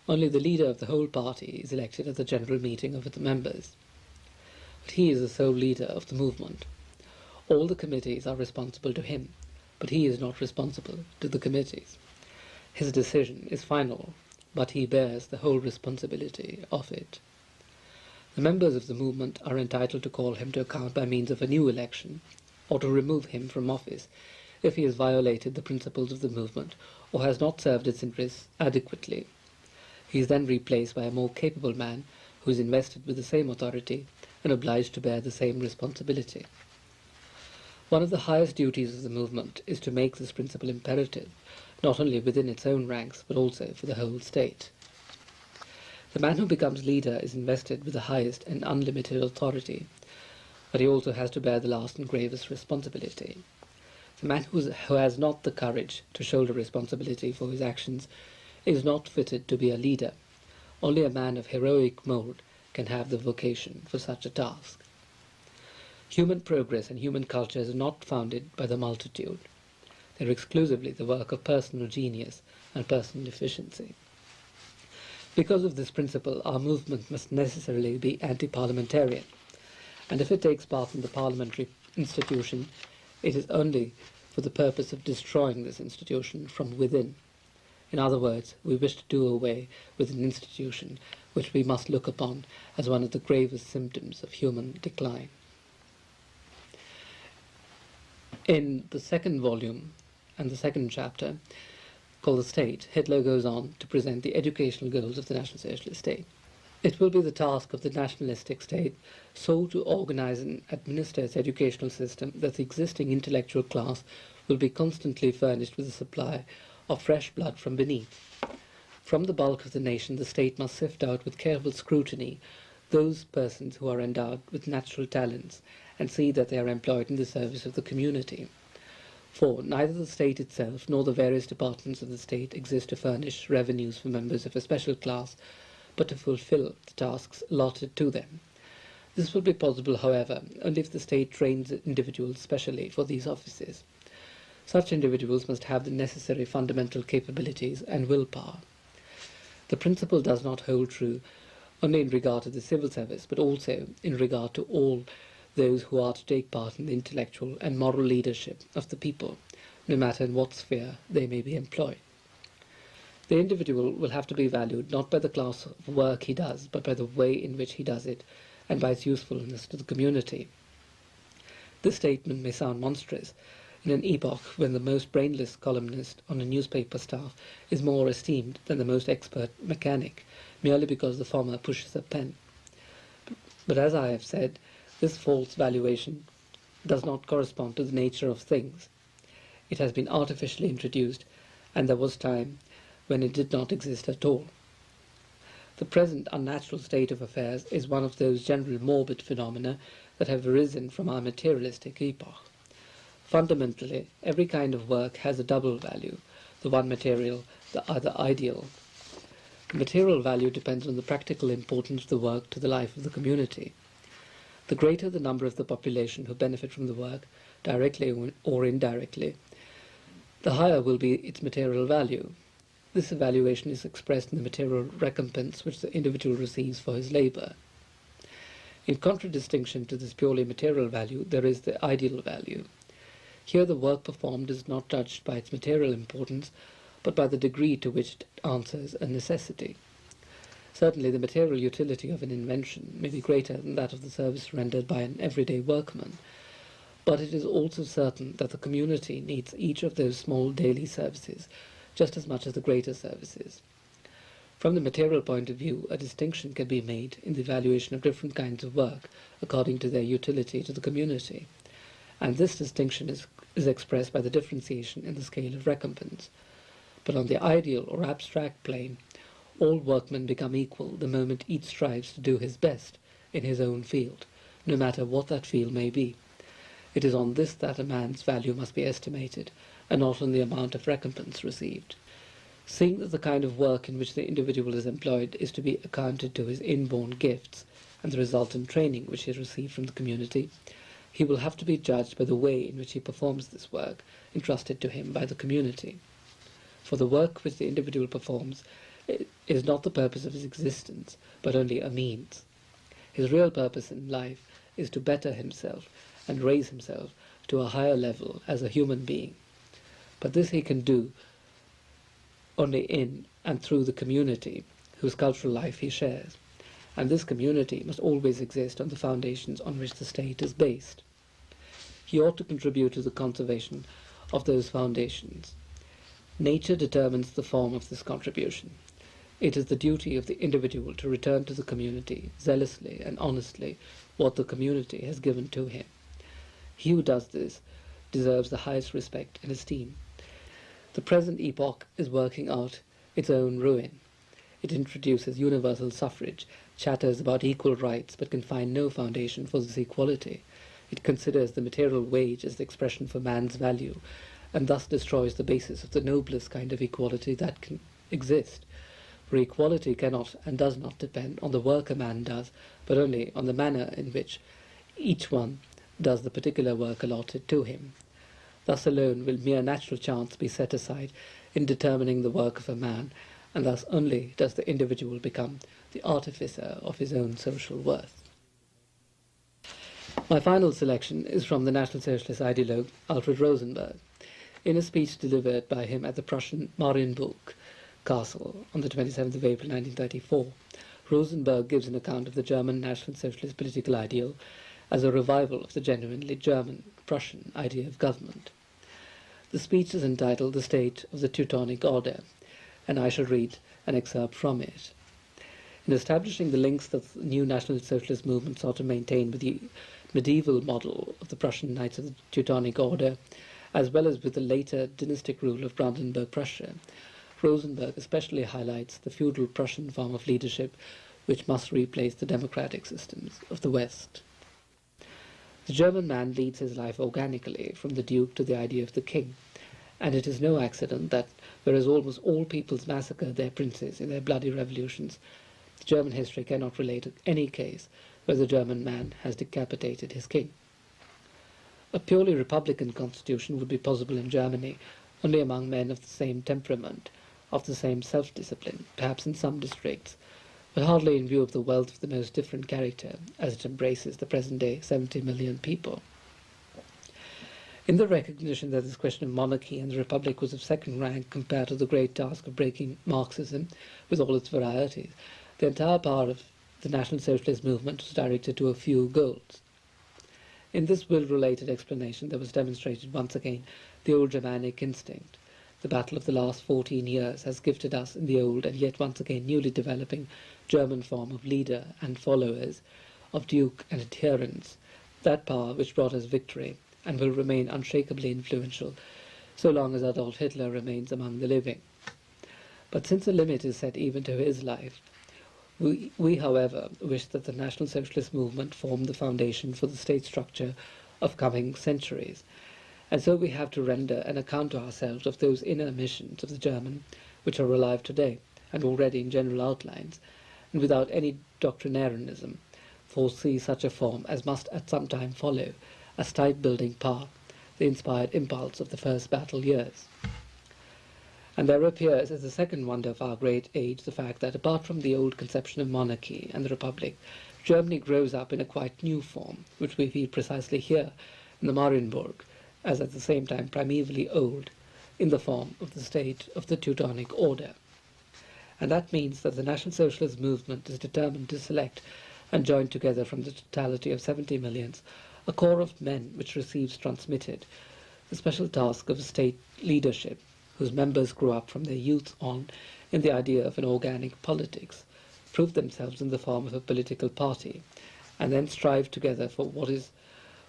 Only the leader of the whole party is elected at the general meeting of its members. But he is the sole leader of the movement. All the committees are responsible to him, but he is not responsible to the committees. His decision is final, but he bears the whole responsibility of it. The members of the movement are entitled to call him to account by means of a new election, or to remove him from office if he has violated the principles of the movement or has not served its interests adequately. He is then replaced by a more capable man who is invested with the same authority and obliged to bear the same responsibility. One of the highest duties of the movement is to make this principle imperative, not only within its own ranks, but also for the whole state. The man who becomes leader is invested with the highest and unlimited authority, but he also has to bear the last and gravest responsibility. The man who has not the courage to shoulder responsibility for his actions is not fitted to be a leader. Only a man of heroic mold can have the vocation for such a task. Human progress and human culture is not founded by the multitude. They are exclusively the work of personal genius and personal efficiency. Because of this principle, our movement must necessarily be anti-parliamentarian, and if it takes part in the parliamentary institution, it is only for the purpose of destroying this institution from within. In other words, we wish to do away with an institution which we must look upon as one of the gravest symptoms of human decline. In the second volume and the second chapter, called The State, Hitler goes on to present the educational goals of the National Socialist State. It will be the task of the nationalistic state so to organize and administer its educational system that the existing intellectual class will be constantly furnished with a supply of fresh blood from beneath. From the bulk of the nation, the state must sift out with careful scrutiny those persons who are endowed with natural talents and see that they are employed in the service of the community. For neither the state itself nor the various departments of the state exist to furnish revenues for members of a special class, but to fulfill the tasks allotted to them. This will be possible, however, only if the state trains individuals specially for these offices. Such individuals must have the necessary fundamental capabilities and willpower. The principle does not hold true only in regard to the civil service, but also in regard to all those who are to take part in the intellectual and moral leadership of the people, no matter in what sphere they may be employed. The individual will have to be valued not by the class of work he does, but by the way in which he does it, and by its usefulness to the community. This statement may sound monstrous in an epoch when the most brainless columnist on a newspaper staff is more esteemed than the most expert mechanic, merely because the former pushes a pen. But as I have said, this false valuation does not correspond to the nature of things. It has been artificially introduced, and there was time when it did not exist at all. The present unnatural state of affairs is one of those general morbid phenomena that have arisen from our materialistic epoch. Fundamentally, every kind of work has a double value, the one material, the other ideal. The material value depends on the practical importance of the work to the life of the community. The greater the number of the population who benefit from the work, directly or indirectly, the higher will be its material value. This evaluation is expressed in the material recompense which the individual receives for his labour. In contradistinction to this purely material value, there is the ideal value. Here the work performed is not judged by its material importance, but by the degree to which it answers a necessity. Certainly the material utility of an invention may be greater than that of the service rendered by an everyday workman, but it is also certain that the community needs each of those small daily services just as much as the greater services. From the material point of view, a distinction can be made in the evaluation of different kinds of work according to their utility to the community, and this distinction is expressed by the differentiation in the scale of recompense. but on the ideal or abstract plane, all workmen become equal the moment each strives to do his best in his own field, no matter what that field may be. It is on this that a man's value must be estimated, and not on the amount of recompense received. Seeing that the kind of work in which the individual is employed is to be accounted to his inborn gifts and the resultant training which he has received from the community, he will have to be judged by the way in which he performs this work entrusted to him by the community. For the work which the individual performs is not the purpose of his existence, but only a means. His real purpose in life is to better himself and raise himself to a higher level as a human being. But this he can do only in and through the community whose cultural life he shares, and this community must always exist on the foundations on which the state is based. He ought to contribute to the conservation of those foundations. Nature determines the form of this contribution. It is the duty of the individual to return to the community zealously and honestly what the community has given to him. He who does this deserves the highest respect and esteem. The present epoch is working out its own ruin. It introduces universal suffrage, chatters about equal rights, but can find no foundation for this equality. It considers the material wage as the expression for man's value, and thus destroys the basis of the noblest kind of equality that can exist. For equality cannot and does not depend on the work a man does, but only on the manner in which each one does the particular work allotted to him. Thus alone will mere natural chance be set aside in determining the work of a man, and thus only does the individual become the artificer of his own social worth. My final selection is from the National Socialist ideologue Alfred Rosenberg. In a speech delivered by him at the Prussian Marienburg Castle on the 27th of April 1934, Rosenberg gives an account of the German National Socialist political ideal as a revival of the genuinely German Prussian idea of government. The speech is entitled "The State of the Teutonic Order," and I shall read an excerpt from it. In establishing the links that the new National Socialist movement sought to maintain with the medieval model of the Prussian Knights of the Teutonic Order, as well as with the later dynastic rule of Brandenburg Prussia, Rosenberg especially highlights the feudal Prussian form of leadership which must replace the democratic systems of the West. The German man leads his life organically, from the duke to the idea of the king, and it is no accident that, whereas almost all peoples massacre their princes in their bloody revolutions, German history cannot relate any case where the German man has decapitated his king. A purely republican constitution would be possible in Germany only among men of the same temperament, of the same self-discipline, perhaps in some districts, but hardly in view of the wealth of the most different character, as it embraces the present-day 70 million people. In the recognition that this question of monarchy and the republic was of second rank compared to the great task of breaking Marxism with all its varieties, the entire power of the National Socialist movement was directed to a few goals. In this will-related explanation there was demonstrated once again the old Germanic instinct. The battle of the last 14 years has gifted us in the old and yet once again newly developing German form of leader and followers, of duke and adherents, that power which brought us victory and will remain unshakably influential so long as Adolf Hitler remains among the living. But since a limit is set even to his life, we, however, wish that the National Socialist movement form the foundation for the state structure of coming centuries, and so we have to render an account to ourselves of those inner missions of the German which are alive today and already in general outlines, and without any doctrinarianism foresee such a form as must at some time follow as type-building power, the inspired impulse of the first battle years. And there appears as the second wonder of our great age the fact that, apart from the old conception of monarchy and the republic, Germany grows up in a quite new form, which we feel precisely here in the Marienburg, as at the same time primevally old, in the form of the state of the Teutonic Order. And that means that the National Socialist movement is determined to select and join together from the totality of 70 millions a corps of men which receives transmitted the special task of state leadership, whose members grew up from their youth on in the idea of an organic politics, prove themselves in the form of a political party, and then strive together for what is,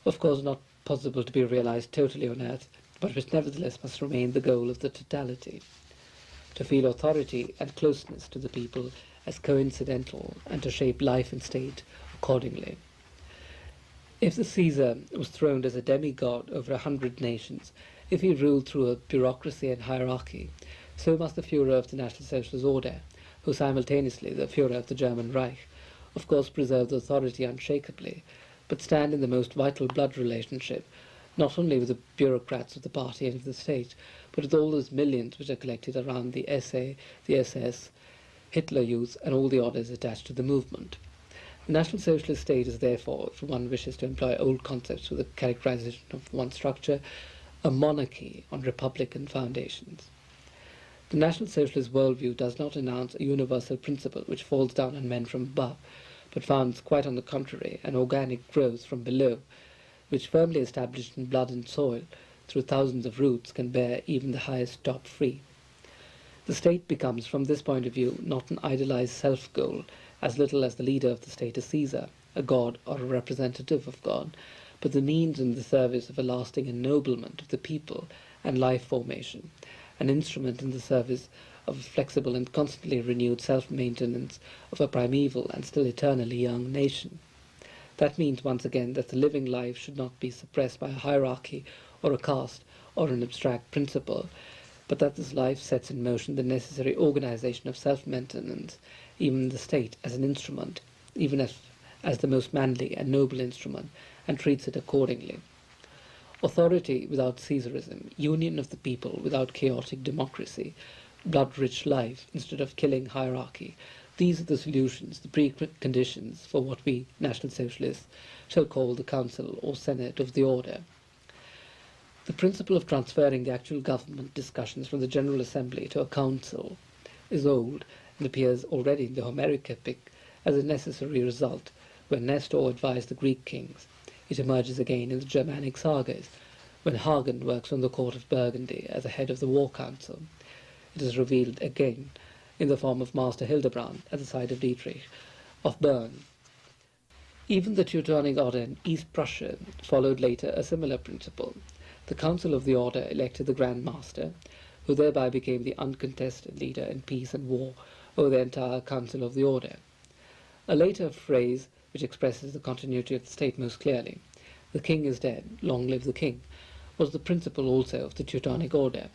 of course, not possible to be realized totally on earth, but which nevertheless must remain the goal of the totality. to feel authority and closeness to the people as coincidental, and to shape life and state accordingly. If the Caesar was throned as a demigod over 100 nations, if he ruled through a bureaucracy and hierarchy, so must the Führer of the National Socialist Order, who simultaneously the Führer of the German Reich, of course preserve the authority unshakably, but stand in the most vital blood relationship, not only with the bureaucrats of the party and of the state, but with all those millions which are collected around the SA, the SS, Hitler Youth, and all the orders attached to the movement. The National Socialist state is therefore, if one wishes to employ old concepts for the characterization of one structure, a monarchy on republican foundations. The National Socialist worldview does not announce a universal principle which falls down on men from above, but founds, quite on the contrary, an organic growth from below, which, firmly established in blood and soil, through thousands of roots, can bear even the highest top free. The state becomes, from this point of view, not an idealized self-goal, as little as the leader of the state is Caesar, a god or a representative of God, but the means in the service of a lasting ennoblement of the people and life formation, an instrument in the service of a flexible and constantly renewed self-maintenance of a primeval and still eternally young nation. That means, once again, that the living life should not be suppressed by a hierarchy or a caste or an abstract principle, but that this life sets in motion the necessary organization of self-maintenance, even the state as an instrument, even as the most manly and noble instrument, and treats it accordingly. Authority without Caesarism, union of the people without chaotic democracy, blood-rich life instead of killing hierarchy, these are the solutions, the preconditions for what we, National Socialists, shall call the Council or Senate of the Order. The principle of transferring the actual government discussions from the General Assembly to a council is old and appears already in the Homeric epic as a necessary result when Nestor advised the Greek kings. It emerges again in the Germanic sagas when Hagen works on the court of Burgundy as the head of the war council. It is revealed again in the form of Master Hildebrand at the side of Dietrich of Bern. Even the Teutonic Order in East Prussia followed later a similar principle. The Council of the Order elected the Grand Master, who thereby became the uncontested leader in peace and war over the entire Council of the Order. A later phrase which expresses the continuity of the state most clearly, "The king is dead, long live the king," was the principle also of the Teutonic Order.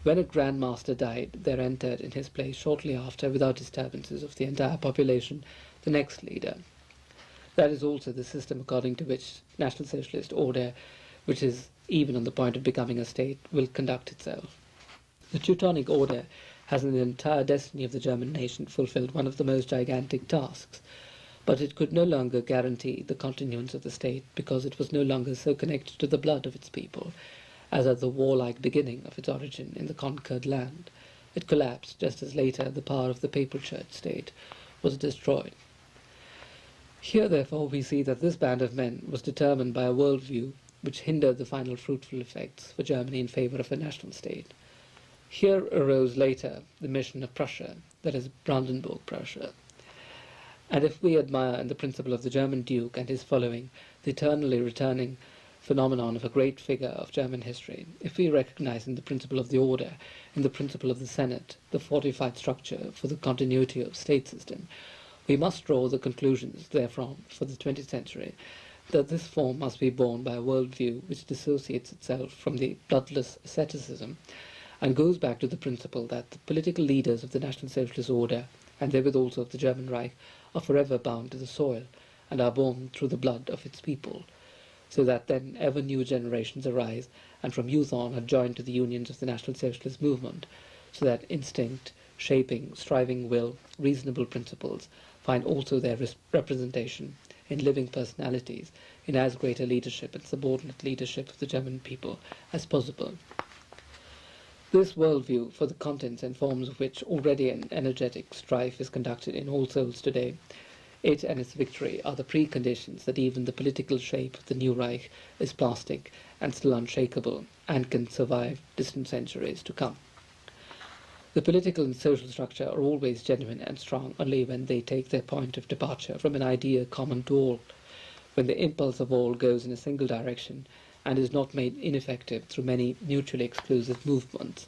When a Grand Master died, there entered in his place shortly after, without disturbances of the entire population, the next leader. That is also the system according to which National Socialist Order, which is even on the point of becoming a state, will conduct itself. The Teutonic Order has in the entire destiny of the German nation fulfilled one of the most gigantic tasks, but it could no longer guarantee the continuance of the state because it was no longer so connected to the blood of its people as at the warlike beginning of its origin in the conquered land. It collapsed just as later the power of the Papal Church state was destroyed. Here, therefore, we see that this band of men was determined by a worldview which hindered the final fruitful effects for Germany in favour of a national state. Here arose later the mission of Prussia, that is, Brandenburg Prussia. And if we admire in the principle of the German Duke and his following the eternally returning phenomenon of a great figure of German history, if we recognize in the principle of the order, in the principle of the Senate, the fortified structure for the continuity of state system, we must draw the conclusions therefrom for the 20th century that this form must be borne by a worldview which dissociates itself from the bloodless asceticism and goes back to the principle that the political leaders of the National Socialist Order, and therewith also of the German Reich, are forever bound to the soil and are born through the blood of its people, so that then ever new generations arise and from youth on are joined to the unions of the National Socialist movement, so that instinct, shaping, striving will, reasonable principles find also their representation in living personalities, in as great a leadership and subordinate leadership of the German people as possible. This worldview, for the contents and forms of which already an energetic strife is conducted in all souls today, it and its victory are the preconditions that even the political shape of the new Reich is plastic and still unshakable and can survive distant centuries to come. The political and social structure are always genuine and strong only when they take their point of departure from an idea common to all, when the impulse of all goes in a single direction and is not made ineffective through many mutually exclusive movements.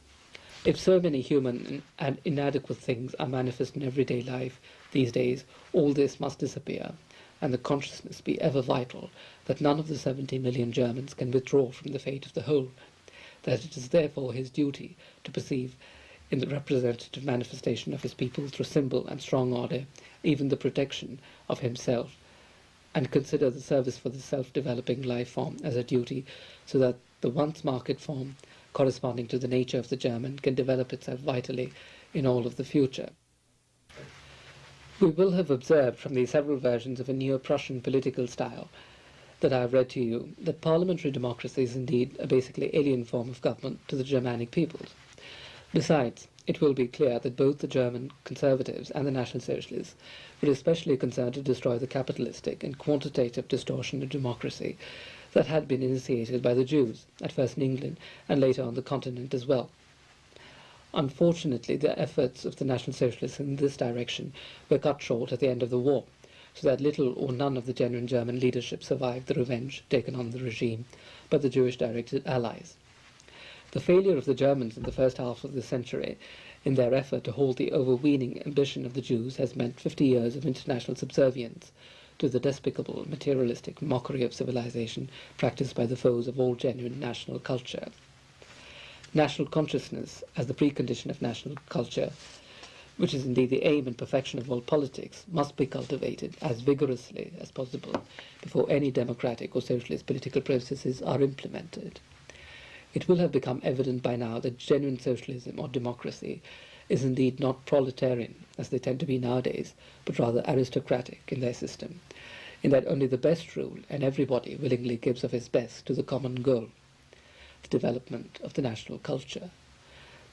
If so many human and inadequate things are manifest in everyday life these days, all this must disappear, and the consciousness be ever vital that none of the 70 million Germans can withdraw from the fate of the whole, that it is therefore his duty to perceive in the representative manifestation of his people through symbol and strong order even the protection of himself, and consider the service for the self-developing life form as a duty, so that the once market form corresponding to the nature of the German can develop itself vitally in all of the future. We will have observed from the several versions of a neo-Prussian political style that I have read to you that parliamentary democracy is indeed a basically alien form of government to the Germanic peoples. Besides, it will be clear that both the German conservatives and the National Socialists were especially concerned to destroy the capitalistic and quantitative distortion of democracy that had been initiated by the Jews, at first in England and later on the continent as well. Unfortunately, the efforts of the National Socialists in this direction were cut short at the end of the war, so that little or none of the genuine German leadership survived the revenge taken on the regime by the Jewish-directed allies. The failure of the Germans in the first half of the century in their effort to halt the overweening ambition of the Jews has meant 50 years of international subservience to the despicable, materialistic mockery of civilization practiced by the foes of all genuine national culture. National consciousness as the precondition of national culture, which is indeed the aim and perfection of all politics, must be cultivated as vigorously as possible before any democratic or socialist political processes are implemented. It will have become evident by now that genuine socialism or democracy is indeed not proletarian, as they tend to be nowadays, but rather aristocratic in their system, in that only the best rule and everybody willingly gives of his best to the common goal, the development of the national culture.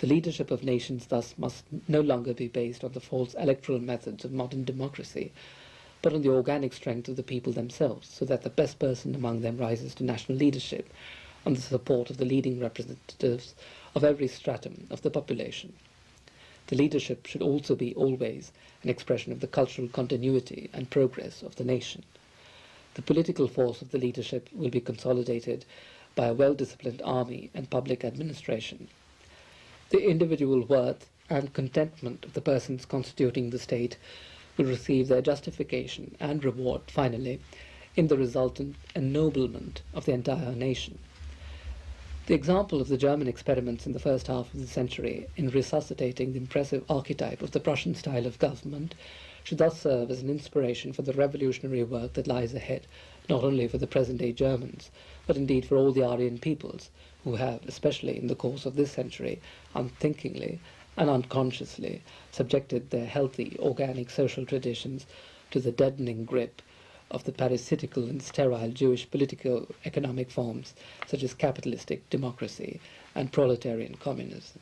The leadership of nations thus must no longer be based on the false electoral methods of modern democracy, but on the organic strength of the people themselves, so that the best person among them rises to national leadership on the support of the leading representatives of every stratum of the population. The leadership should also be always an expression of the cultural continuity and progress of the nation. The political force of the leadership will be consolidated by a well-disciplined army and public administration. The individual worth and contentment of the persons constituting the state will receive their justification and reward, finally, in the resultant ennoblement of the entire nation. The example of the German experiments in the first half of the century in resuscitating the impressive archetype of the Prussian style of government should thus serve as an inspiration for the revolutionary work that lies ahead, not only for the present-day Germans, but indeed for all the Aryan peoples who have, especially in the course of this century, unthinkingly and unconsciously subjected their healthy, organic social traditions to the deadening grip of the parasitical and sterile Jewish political economic forms such as capitalistic democracy and proletarian communism.